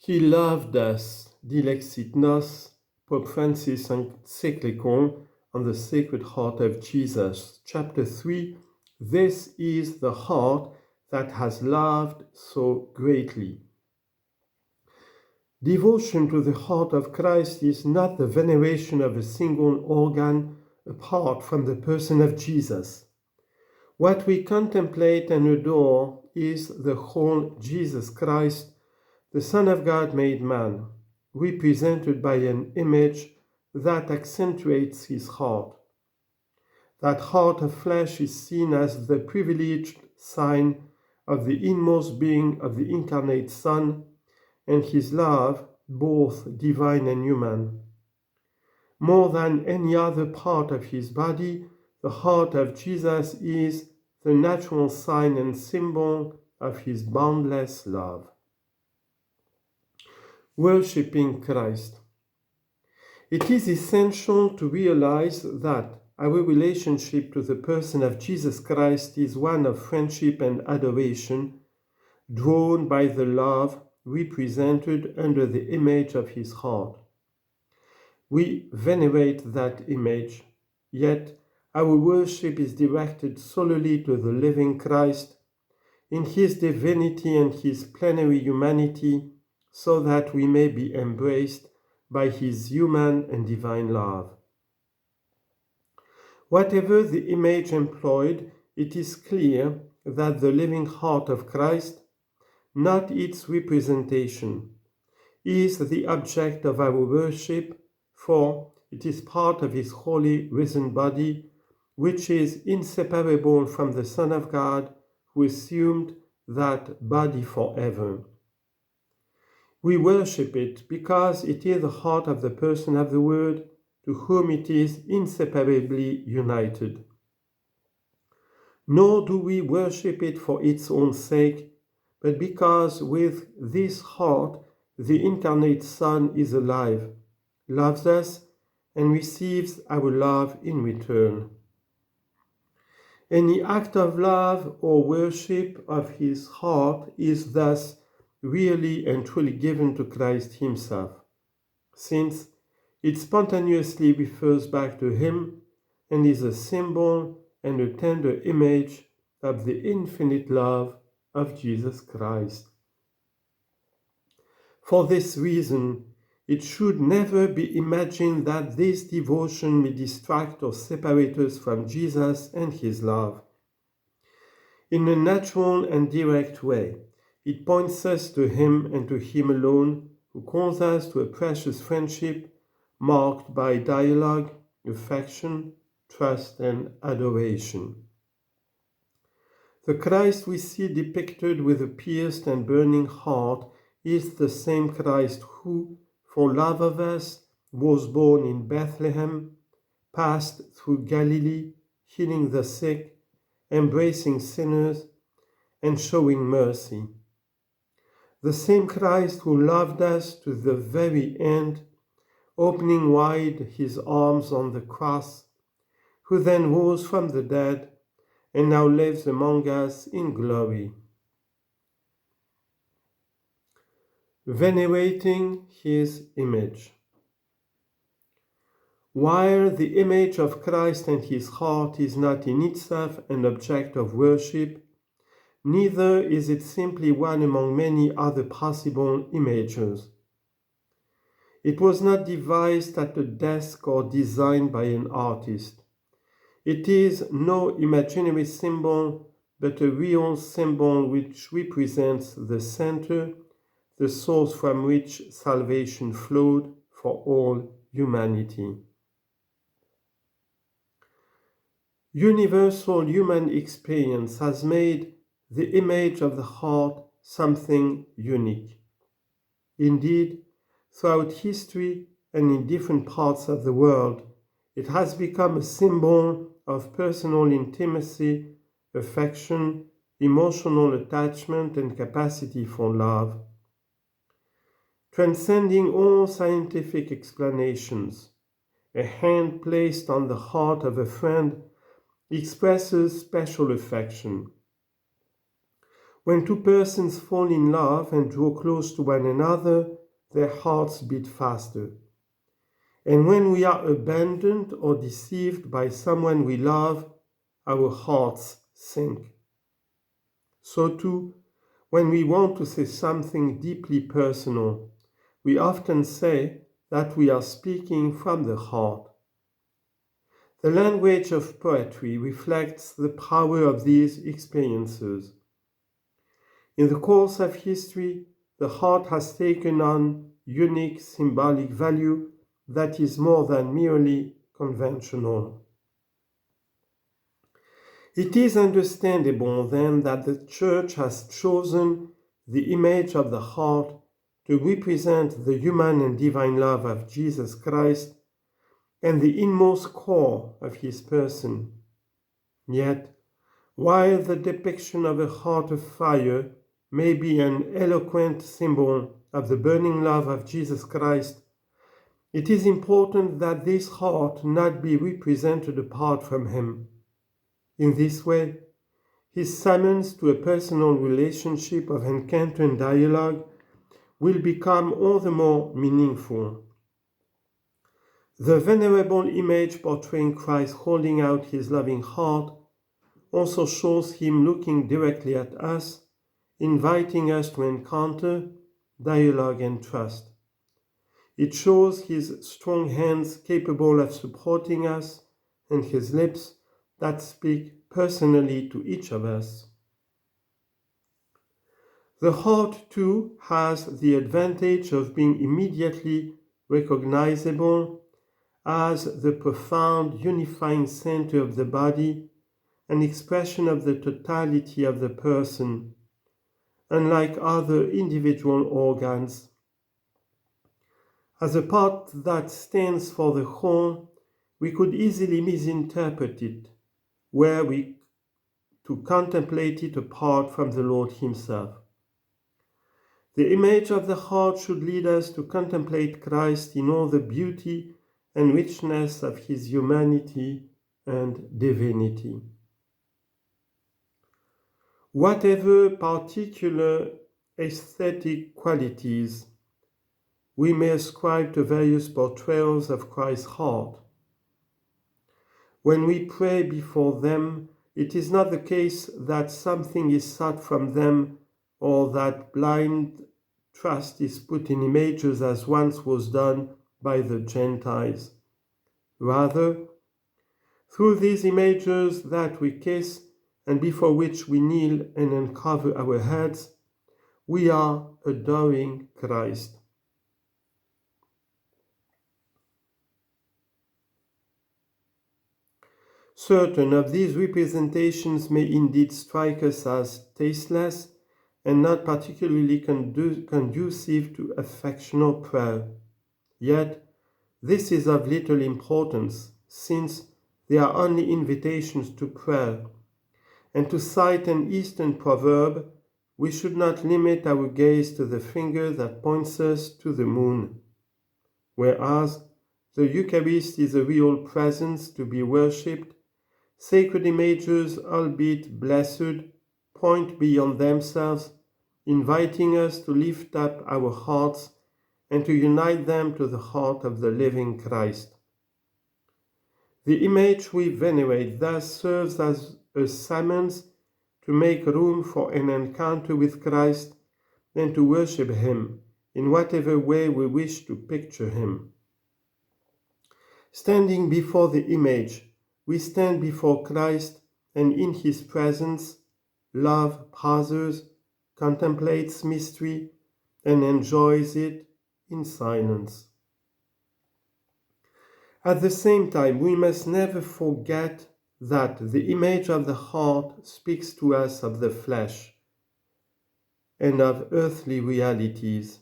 He loved us, DILEXIT nos, Pope Francis Encyclical on the Sacred Heart of Jesus, Chapter 3. This is the heart that has loved so greatly. Devotion to the heart of Christ is not the veneration of a single organ apart from the person of Jesus. What we contemplate and adore is the whole Jesus Christ, the Son of God made man, represented by an image that accentuates his heart. That heart of flesh is seen as the privileged sign of the inmost being of the incarnate Son and his love, both divine and human. More than any other part of his body, the heart of Jesus is the natural sign and symbol of his boundless love. Worshipping Christ. It is essential to realize that our relationship to the person of Jesus Christ is one of friendship and adoration, drawn by the love represented under the image of his heart. We venerate that image, yet our worship is directed solely to the living Christ in his divinity and his plenary humanity, so that we may be embraced by his human and divine love. Whatever the image employed, it is clear that the living heart of Christ, not its representation, is the object of our worship, for it is part of his holy risen body, which is inseparable from the Son of God, who assumed that body forever. We worship it because it is the heart of the person of the Word, to whom it is inseparably united. Nor do we worship it for its own sake, but because with this heart the incarnate Son is alive, loves us, and receives our love in return. Any act of love or worship of his heart is thus really and truly given to Christ himself, since it spontaneously refers back to him and is a symbol and a tender image of the infinite love of Jesus Christ. For this reason, it should never be imagined that this devotion may distract or separate us from Jesus and his love. In a natural and direct way, it points us to him and to him alone, who calls us to a precious friendship marked by dialogue, affection, trust, and adoration. The Christ we see depicted with a pierced and burning heart is the same Christ who, for love of us, was born in Bethlehem, passed through Galilee, healing the sick, embracing sinners, and showing mercy. The same Christ who loved us to the very end, opening wide his arms on the cross, who then rose from the dead and now lives among us in glory. Venerating his image. While the image of Christ and his heart is not in itself an object of worship, neither is it simply one among many other possible images. It was not devised at a desk or designed by an artist. It is no imaginary symbol, but a real symbol which represents the center, the source from which salvation flowed for all humanity. Universal human experience has made the image of the heart something unique. Indeed, throughout history and in different parts of the world, it has become a symbol of personal intimacy, affection, emotional attachment, and capacity for love. Transcending all scientific explanations, a hand placed on the heart of a friend expresses special affection. When two persons fall in love and draw close to one another, their hearts beat faster. And when we are abandoned or deceived by someone we love, our hearts sink. So too, when we want to say something deeply personal, we often say that we are speaking from the heart. The language of poetry reflects the power of these experiences. In the course of history, the heart has taken on unique symbolic value that is more than merely conventional. It is understandable then that the Church has chosen the image of the heart to represent the human and divine love of Jesus Christ and the inmost core of his person. Yet, while the depiction of a heart of fire may be an eloquent symbol of the burning love of Jesus Christ, it is important that this heart not be represented apart from him. In this way, his summons to a personal relationship of encounter and dialogue will become all the more meaningful. The venerable image portraying Christ holding out his loving heart also shows him looking directly at us, inviting us to encounter, dialogue, and trust. It shows his strong hands capable of supporting us and his lips that speak personally to each of us. The heart, too, has the advantage of being immediately recognizable as the profound unifying center of the body, an expression of the totality of the person, unlike other individual organs. As a part that stands for the whole, we could easily misinterpret it, were we to contemplate it apart from the Lord himself. The image of the heart should lead us to contemplate Christ in all the beauty and richness of his humanity and divinity. Whatever particular aesthetic qualities we may ascribe to various portrayals of Christ's heart, when we pray before them, it is not the case that something is sought from them or that blind trust is put in images as once was done by the Gentiles. Rather, through these images that we kiss and before which we kneel and uncover our heads, we are adoring Christ. Certain of these representations may indeed strike us as tasteless and not particularly conducive to affectional prayer. Yet, this is of little importance, since they are only invitations to prayer. And to cite an Eastern proverb, we should not limit our gaze to the finger that points us to the moon. Whereas the Eucharist is a real presence to be worshipped, sacred images, albeit blessed, point beyond themselves, inviting us to lift up our hearts and to unite them to the heart of the living Christ. The image we venerate thus serves as a summons to make room for an encounter with Christ and to worship him in whatever way we wish to picture him. Standing before the image, we stand before Christ, and in his presence, love pauses, contemplates mystery, and enjoys it in silence. At the same time, we must never forget that the image of the heart speaks to us of the flesh and of earthly realities.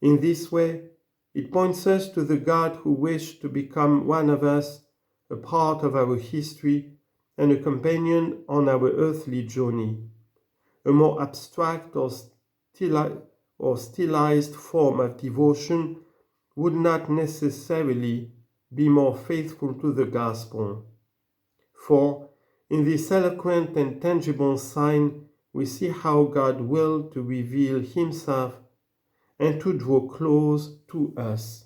In this way, it points us to the God who wished to become one of us, a part of our history, and a companion on our earthly journey. A more abstract or stylized form of devotion would not necessarily be more faithful to the gospel. For in this eloquent and tangible sign, we see how God willed to reveal himself and to draw close to us.